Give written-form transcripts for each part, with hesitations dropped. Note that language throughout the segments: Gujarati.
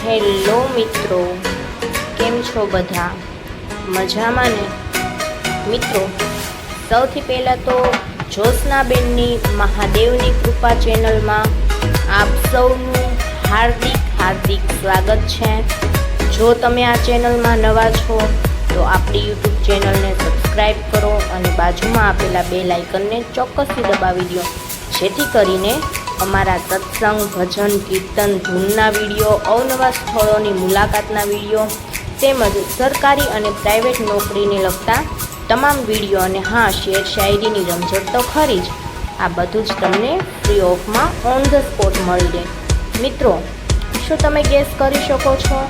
હેલો મિત્રો, કેમ છો બધા? મજામાં ને? મિત્રો, સૌથી પહેલાં તો જ્યોત્સનાબેનની મહાદેવની કૃપા ચેનલમાં આપ સૌનું હાર્દિક સ્વાગત છે। જો તમે આ ચેનલમાં નવા છો તો આપણી યુટ્યુબ ચેનલને સબસ્ક્રાઈબ કરો અને બાજુમાં આપેલા બેલ આઇકનને ચોક્કસથી દબાવી દો, જેથી કરીને અમારા સત્સંગ, ભજન, કીર્તન, ધૂનના વિડીયો, અવનવા સ્થળોની મુલાકાતના વિડીયો તેમજ સરકારી અને પ્રાઇવેટ નોકરીને લગતા તમામ વિડીયો અને હા, શેર શાયરીની રમઝટ તો ખરી જ, આ બધું જ તમને ફ્રી ઓફમાં ઓન ધ સ્પોટ મળી રહે। મિત્રો, શું તમે ગેસ કરી શકો છો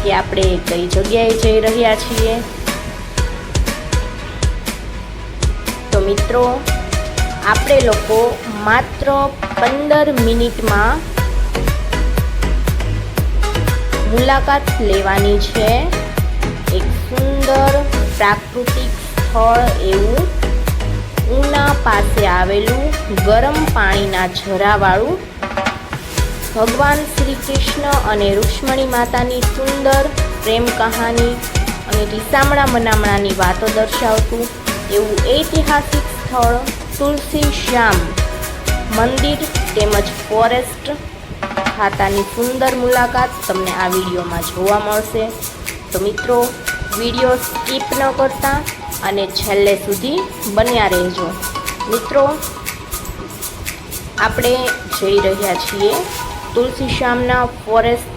કે આપણે કઈ જગ્યાએ જઈ રહ્યા છીએ? તો મિત્રો, આપણે લોકો માત્ર 15 મિનિટમાં મુલાકાત લેવાની છે એક સુંદર પ્રાકૃતિક સ્થળ એવું ઉના પાસે આવેલું ગરમ પાણીના ઝરાવાળું ભગવાન શ્રી કૃષ્ણ અને રૂક્ષ્મણી માતાની સુંદર પ્રેમ કહાની અને રીસામણા મનામણાની વાતો દર્શાવતું એવું ઐતિહાસિક સ્થળ તુલસી શ્યામ મંદિર તેમજ ફોરેસ્ટ ખાતાની સુંદર મુલાકાત તમને આ વિડીયોમાં જોવા મળશે। તો મિત્રો, વિડીયો સ્કીપ ન કરતા અને છેલ્લે સુધી બન્યા રહેજો। મિત્રો, આપણે જઈ રહ્યા છીએ તુલસી શ્યામના ફોરેસ્ટ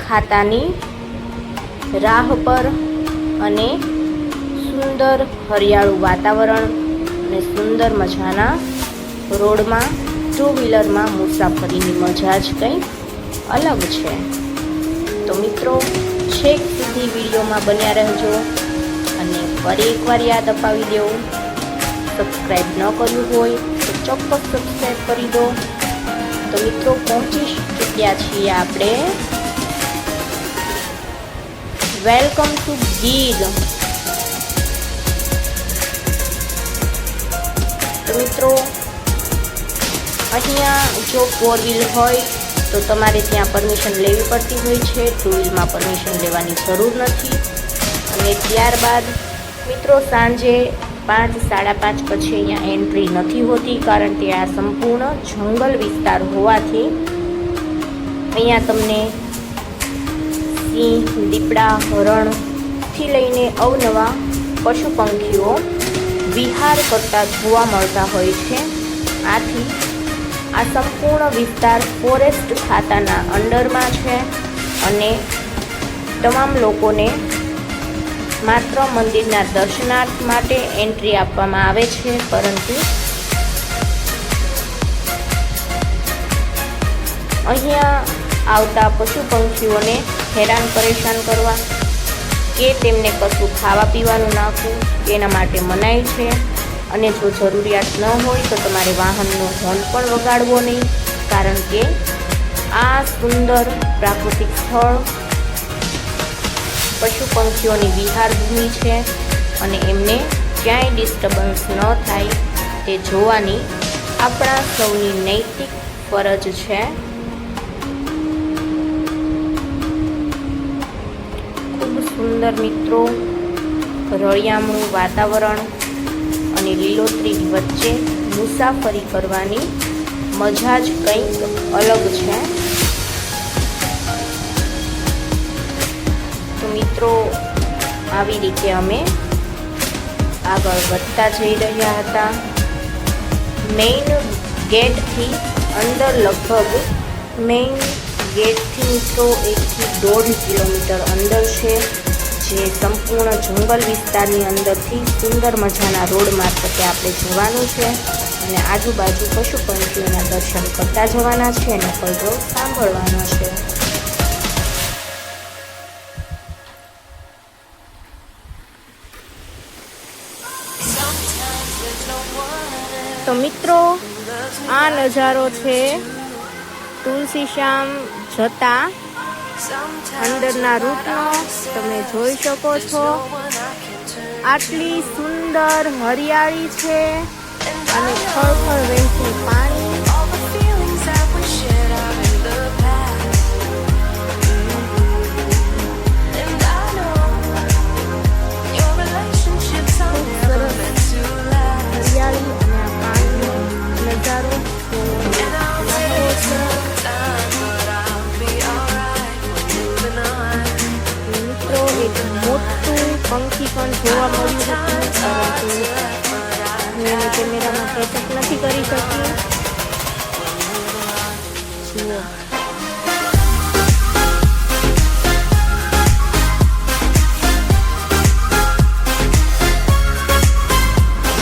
ખાતાની રાહ પર અને સુંદર હરિયાળું વાતાવરણ અને સુંદર મજાના રોડમાં ટુ વ્હીલરમાં મુસાફરીની મજા જ કંઈ અલગ છે। તો મિત્રો, છેક સુધી વિડીયોમાં બન્યા રહેજો અને ફરી એકવાર યાદ અપાવી દઉં, સબસ્ક્રાઈબ ન કર્યું હોય તો ચોક્કસ સબસ્ક્રાઈબ કરી દો। તો મિત્રો, પહોંચી ચૂક્યા છીએ આપણે વેલકમ ટુ ગીર। તો મિત્રો, અહીંયા જો 4 વ્હીલ હોય તો તમારે ત્યાં પરમિશન લેવી પડતી હોય છે, 2 વ્હીલમાં પરમિશન લેવાની જરૂર નથી। અને ત્યારબાદ મિત્રો, સાંજે 5, 5:30 પછી અહીંયા એન્ટ્રી નથી હોતી, કારણ કે આ સંપૂર્ણ જંગલ વિસ્તાર હોવાથી અહીંયા તમને સિંહ, દીપડા, હરણથી લઈને અવનવા પશુ પંખીઓ વિહાર કરતા જોવા મળતા હોય છે। આથી આ સંપૂર્ણ વિસ્તાર ફોરેસ્ટ ખાતાના અંડરમાં છે અને તમામ લોકોને માત્ર મંદિરના દર્શનાર્થ માટે એન્ટ્રી આપવામાં આવે છે, પરંતુ અહીંયા આવતા પશુ પંખીઓને હેરાન પરેશાન કરવા કે તેમને કશું ખાવા પીવાનું નાખવું તેના માટે મનાઈ છે। અને જો જરૂરિયાત ન હોય તો તમારે વાહનનો હોર્ન પણ વગાડવો નહીં, કારણ કે આ સુંદર પ્રાકૃતિક સ્થળ પશુ પંખીઓની વિહાર ભૂમિ છે અને એમને ક્યાંય ડિસ્ટર્બન્સ ન થાય તે જોવાની આપણા સૌની નૈતિક ફરજ છે। ખૂબ સુંદર મિત્રો, રળિયામણું વાતાવરણ અને લીલોતરી વચ્ચે મુસાફરી કરવાની મજા જ કંઈક અલગ છે। તો મિત્રો, આવી રીતે અમે આગળ વધતા જઈ રહ્યા હતા। મેઇન ગેટથી અંદર લગભગ મેઇન ગેટથી મિત્રો 1 થી 1.5 કિલોમીટર અંદર છે, જે સંપૂર્ણ જંગલ વિસ્તારની અંદરથી સુંદર મજાના રોડ મારફતે આપણે જવાનું છે અને આજુબાજુ પશુ પંખીઓના દર્શન કરતા જવાના છે અને કલરવ સાંભળવાનો છે। તો મિત્રો, આ નજારો છે તુલસી શ્યામ જતા અંદરના રૂટનો, તમે જોઈ શકો છો। આટલી સુંદર હરિયાળી છે અને ખળખળ વહેતું પાણી પંખી પણ જોવા મળ્યું હતું, પરંતુ હું એને કેમેરામાં કેચઅપ નથી કરી શકી. જુઓ,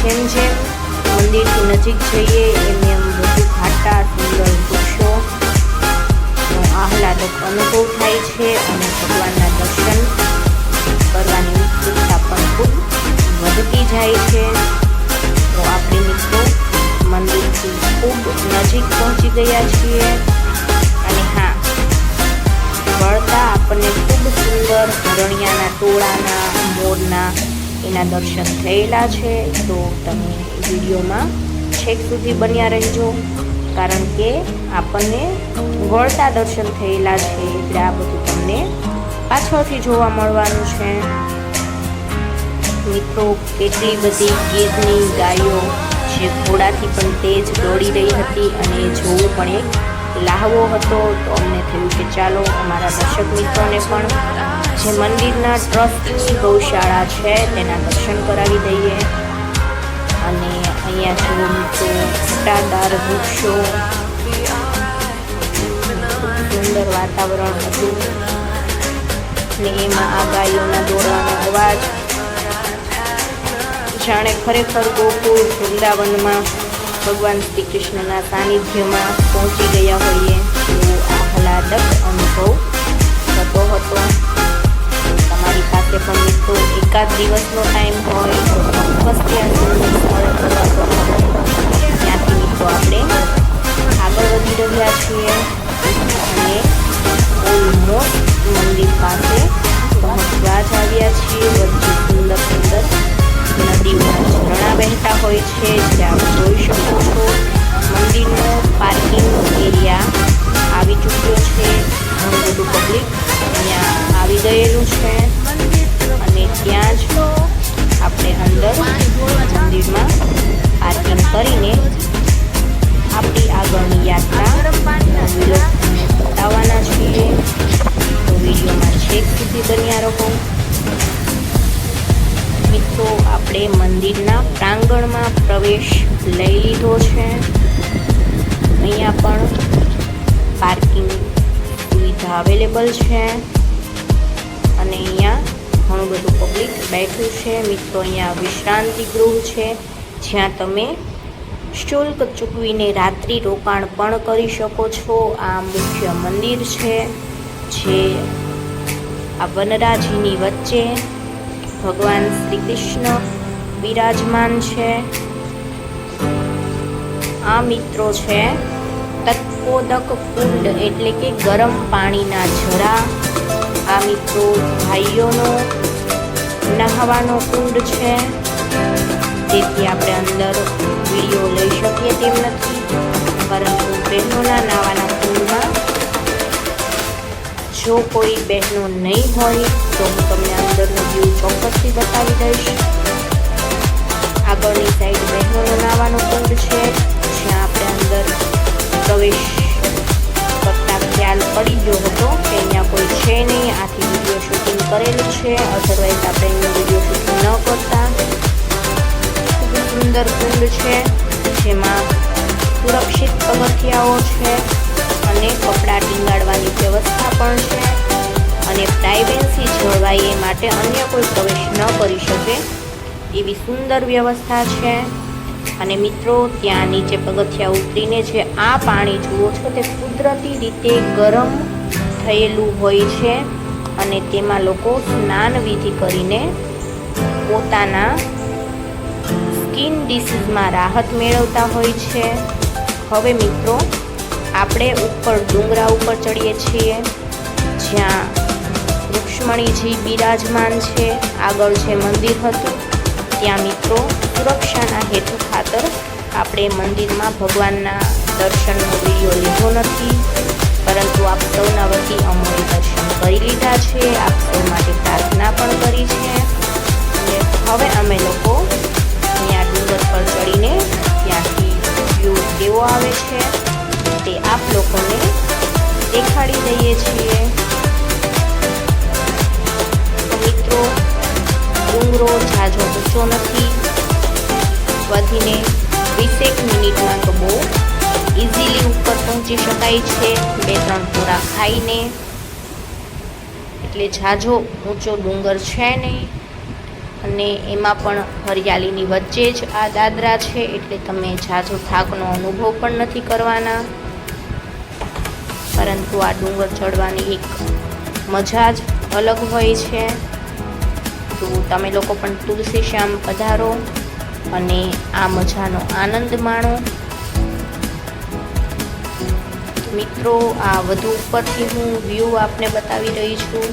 જેમ જેમ મંદિરથી નજીક જઈએ એમ એમ વધુ ઘાટા સુંદર વૃક્ષો આહલાદક અનુભવ થાય છે અને ભગવાનના દર્શન કરવાની ઉત્સુકતા પણ ખૂબ વધતી જાય છે. તો આપણે મિત્રો મંદિરથી ખૂબ નજીક પહોંચી ગયા છીએ અને હા, વળતા આપણને ખૂબ સુંદર હરણિયાના ટોળાના, મોરના એના દર્શન થયેલા છે. તો તમે વિડીયોમાં છેક સુધી બન્યા રહેજો, કારણ કે આપણને વળતા દર્શન થયેલા છે એટલે આ બધું તમને પાછળથી જોવા મળવાનું છે. મિત્રો, કેટલી બધી ગીરની ગાયો જે ઘોડાથી પણ તેજ દોડી રહી હતી અને જોવું પણ એક લાહવો હતો. તો અમને થયું કે ચાલો અમારા દર્શક મિત્રોને પણ જે મંદિરના ટ્રસ્ટની ગૌશાળા છે તેના દર્શન કરાવી દઈએ. અને અહીંયા જુઓ મિત્રો, ઘટાદાર વૃક્ષો, સુંદર વાતાવરણ હતું ને એમાં આ ગાયોના દોડવાનો અવાજ જાણે ખરેખર ગોકુળ વૃંદાવનમાં ભગવાન શ્રી કૃષ્ણના સાનિધ્યમાં પહોંચી ગયા હોઈએ એવો આહલાદક અનુભવ થતો હતો. તમારી પાસે પણ મિત્રો એકાદ દિવસનો ટાઈમ હોય તો ચોક્કસ ત્યાં સુંદર સ્થળે ફરવા જવાનું. ત્યાંથી મિત્રો આપણે આગળ વધી રહ્યા છીએ અને ઓલમોસ્ટ મંદિર પાસે પહોંચવા જ આવ્યા છીએ. વચ્ચે સુંદર સુંદર નદીમાં ઝરણા વહેતા હોય છે, જે આપ જોઈ શકો છો. મંદિરનો પાર્કિંગ એરિયા આવી ચૂક્યો છે. ઘણું બધું પબ્લિક અહીંયા આવી ગયેલું છે અને ત્યાં જ આપણે અંદર મંદિરમાં પાર્કિંગ કરીને આપણી આગળની યાત્રા બતાવવાના છીએ. તો વિડીયોમાં છેક સુધી બન્યા રહો. મિત્રો, આપણે મંદિરના પ્રાંગણમાં પ્રવેશ લઈ લીધો છે. અહીંયા પણ પાર્કિંગ સુવિધા અવેલેબલ છે અને અહીંયા ઘણું બધું પબ્લિક બેઠું છે. મિત્રો, અહીંયા વિશ્રાંતિ ગૃહ છે જ્યાં તમે શુલ્ક ચૂકવીને રાત્રિ રોકાણ પણ કરી શકો છો. આ મુખ્ય મંદિર છે જે આ વનરાજીની વચ્ચે ભગવાન શ્રી કૃષ્ણ બિરાજમાન છે. આ મિત્રો છે તત્પોદક કુંડ એટલે કે ગરમ પાણીના ઝરા. આ મિત્રો ભાઈઓનો નહાવાનો કુંડ છે, તેથી આપણે અંદર વિડીયો લઈ શકીએ તેમ નથી, પરંતુ બહેનોના નહાવાના કુંડમાં જો કોઈ બહેનો નહીં હોય તો હું તમને અંદરનો વ્યૂ ચોક્કસથી બતાવી દઈશ. આગળની સાઈડ બહેનોનો નહાવાનો કુંડ છે, જ્યાં આપણે અંદર પ્રવેશ કરતા ખ્યાલ પડી ગયો હતો કે અહીંયા કોઈ છે નહીં. આથી વિડીયો શૂટિંગ કરેલું છે, અધરવાઇઝ આપણે એનું વિડીયો શૂટિંગ ન કરતા. ખૂબ સુંદર કુંડ છે જેમાં સુરક્ષિત પગથિયાઓ છે અને કપડાં ટીંગાડવાની વ્યવસ્થા પણ છે અને પ્રાઇવેસી જળવાય એ માટે અન્ય કોઈ પ્રવેશ ન કરી શકે એવી સુંદર વ્યવસ્થા છે. અને મિત્રો, ત્યાં નીચે પગથિયા ઉતરીને જે આ પાણી જુઓ છો તે કુદરતી રીતે ગરમ થયેલું હોય છે અને તેમાં લોકો સ્નાન વિધિ કરીને પોતાના સ્કિન ડિસીઝમાં રાહત મેળવતા હોય છે. હવે મિત્રો, આપણે ઉપર ડુંગરા ઉપર ચડીએ છીએ જ્યાં રુક્ષ્મણીજી બિરાજમાન છે. આગળ જે મંદિર હતું ત્યાં મિત્રો સુરક્ષાના હેતુ ખાતર આપણે મંદિરમાં ભગવાનના દર્શનનો વિડીયો લીધો નથી, પરંતુ આપ સૌના વતી અમોએ દર્શન કરી લીધા છે. આપ સૌ માટે પ્રાર્થના પણ કરી છે અને હવે અમે લોકો અહીંયા ડુંગર પર ચડીને ત્યાંથી વ્યૂ કેવો આવે છે તે આપ લોકોને દેખાડી દઈએ છીએ. તો મિત્રો, ઝાઝો ઊંચો નથી, વધીને 20 મિનિટમાં તો બહુ ઇઝીલી ઉપર પહોંચી શકાય છે 2-3 પૂરા ખાઈને. એટલે ઝાઝો ઊંચો ડુંગર છે નહીં, અને એમાં પણ હરિયાળીની વચ્ચે જ આ દાદરા છે, એટલે તમે ઝાઝો થાકનો અનુભવ પણ નથી કરવાના. પરંતુ આ ડુંગર ચડવાની એક મજા જ અલગ હોય છે. તો તમે લોકો પણ તુલસીશ્યામ પધારો અને આ મજાનો આનંદ માણો. મિત્રો, આ વધુ ઉપરથી હું વ્યૂ આપને બતાવી રહી છું,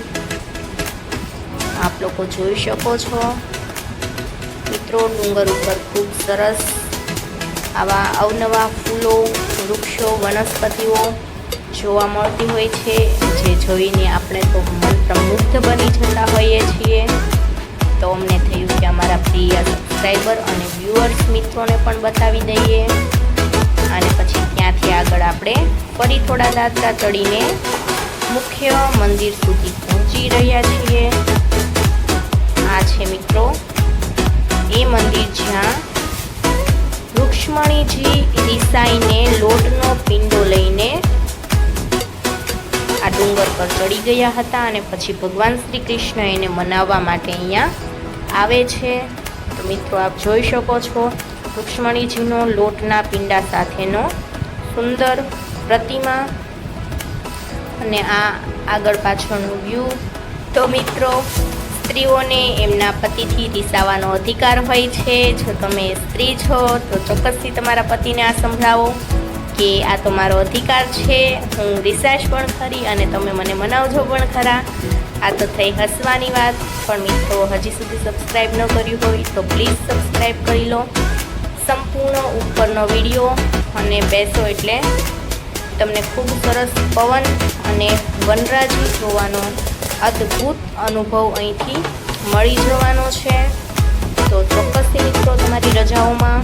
આપ લોકો જોઈ શકો છો. મિત્રો, ડુંગર ઉપર ખૂબ સરસ આવા અવનવા ફૂલો, વૃક્ષો, વનસ્પતિઓ જોવા મળતી હોય છે, જે જોઈને આપણે તો મંત્રમુગ્ધ બની જતા હોઈએ છીએ. તો અમને થયું કે અમારા પ્રિય સબસ્ક્રાઈબર અને વ્યુઅર્સ મિત્રોને પણ બતાવી દઈએ. અને પછી ત્યાંથી આગળ આપણે ફરી થોડા દાદરા ચડીને મુખ્ય મંદિર સુધી પહોંચી રહ્યા છીએ. આ છે મિત્રો એ મંદિર જ્યાં રુક્ષ્મણીજી રિસાઈને લોટનો પિંડો લઈને આ ડુંગર પર ચડી ગયા હતા, અને પછી ભગવાન શ્રી કૃષ્ણ એને મનાવવા માટે અહીંયા આવે છે. તો મિત્રો, આપ જોઈ શકો છો રુક્ષ્મણીજીનો લોટના પિંડા સાથેનો સુંદર પ્રતિમા, અને આ આગળ પાછળનું વ્યૂ. તો મિત્રો, સ્ત્રીઓને એમના પતિથી રીસાવાનો અધિકાર હોય છે. જો તમે સ્ત્રી છો તો ચોક્કસથી તમારા પતિને આ સંભળાવો કે આ તો મારો અધિકાર છે, હું રીસાઈશ પણ ખરી અને તમે મને મનાવજો પણ ખરા. આ તો થઈ હસવાની વાત, પણ મિત્રો હજી સુધી સબસ્ક્રાઈબ ન કર્યું હોય તો પ્લીઝ સબસ્ક્રાઈબ કરી લો. સંપૂર્ણ ઉપરનો વિડીયો અને બેસો એટલે તમને ખૂબ સરસ પવન અને વનરાજી જોવાનો અદ્ભુત અનુભવ અહીંથી મળી જવાનો છે. તો ચોક્કસથી મિત્રો તમારી રજાઓમાં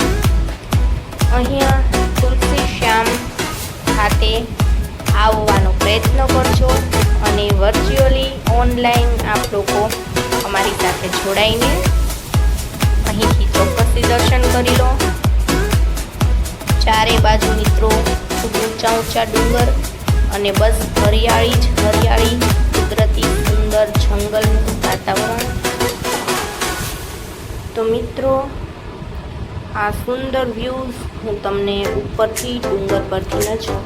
અહીંયા તુલસીશ્યામ ખાતે આવવાનો પ્રયત્ન કરજો, અને વર્ચ્યુઅલી ઓનલાઈન આપ લોકો અમારી સાથે જોડાઈને અહીંથી ચોક્કસથી દર્શન કરી લો. ચારે બાજુ મિત્રો ખૂબ ઊંચા ઊંચા ડુંગર અને બસ હરિયાળી જ હરિયાળી, કુદરતી સુંદર જંગલનું વાતાવરણ. તો મિત્રો, આ સુંદર વ્યૂઝ હું તમને ઉપરથી ડુંગર પરથી જ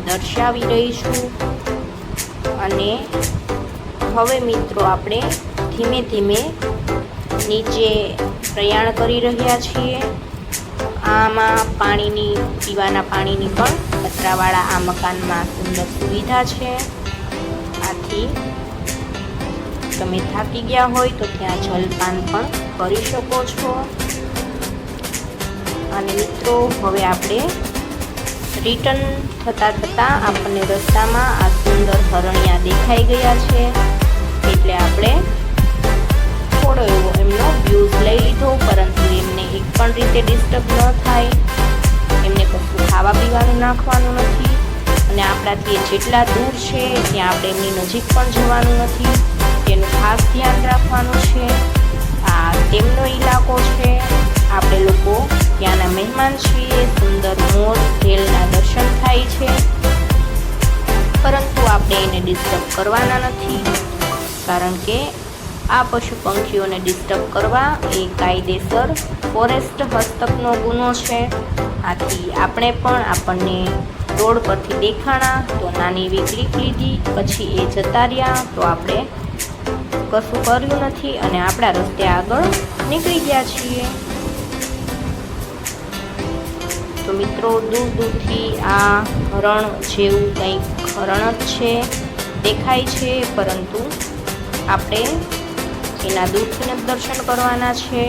દર્શાવી રહી છું. અને હવે મિત્રો આપણે ધીમે ધીમે નીચે પ્રયાણ કરી રહ્યા છીએ. આમાં પીવાના પાણીની પણ પતરાવાળા આ મકાનમાં સુંદર સુવિધા છે. આથી તમે થાકી ગયા હોય તો ત્યાં જલપાન પણ કરી શકો છો. અને મિત્રો, હવે આપણે રિટર્ન થતાં આપણને રસ્તામાં આ સુંદર હરણિયા દેખાઈ ગયા છે, એટલે આપણે થોડો એવો એમનો વ્યૂઝ લઈ લીધો. પરંતુ એમને એક પણ રીતે ડિસ્ટર્બ ન થાય, એમને કશું ખાવા પીવાનું નાખવાનું નથી, અને આપણાથી જેટલા દૂર છે ત્યાં આપણે એમની નજીક પણ જવાનું નથી. તેનું ખાસ ધ્યાન રાખવાનું છે. આ તેમનો ઇલાકો છે, આપણે લોકો ત્યાંના મહેમાન છીએ. સુંદર મોર ઢેલના દર્શન થાય છે, પરંતુ આપણે એને ડિસ્ટર્બ કરવાના નથી, કારણ કે આ પશુ પંખીઓને ડિસ્ટર્બ કરવા એ કાયદેસર ફોરેસ્ટ હસ્તકનો ગુનો છે. આથી આપણે પણ આપણને રોડ પરથી દેખાણા તો નાની એવી ક્લિપ લીધી, પછી એ જતા રહ્યા તો આપણે કશું કર્યું નથી અને આપણા રસ્તે આગળ નીકળી ગયા છીએ. તો મિત્રો, દૂર દૂરથી આ હરણ જેવું કંઈક હરણ જ છે દેખાય છે, પરંતુ આપણે એના દૂરથી દર્શન કરવાના છે.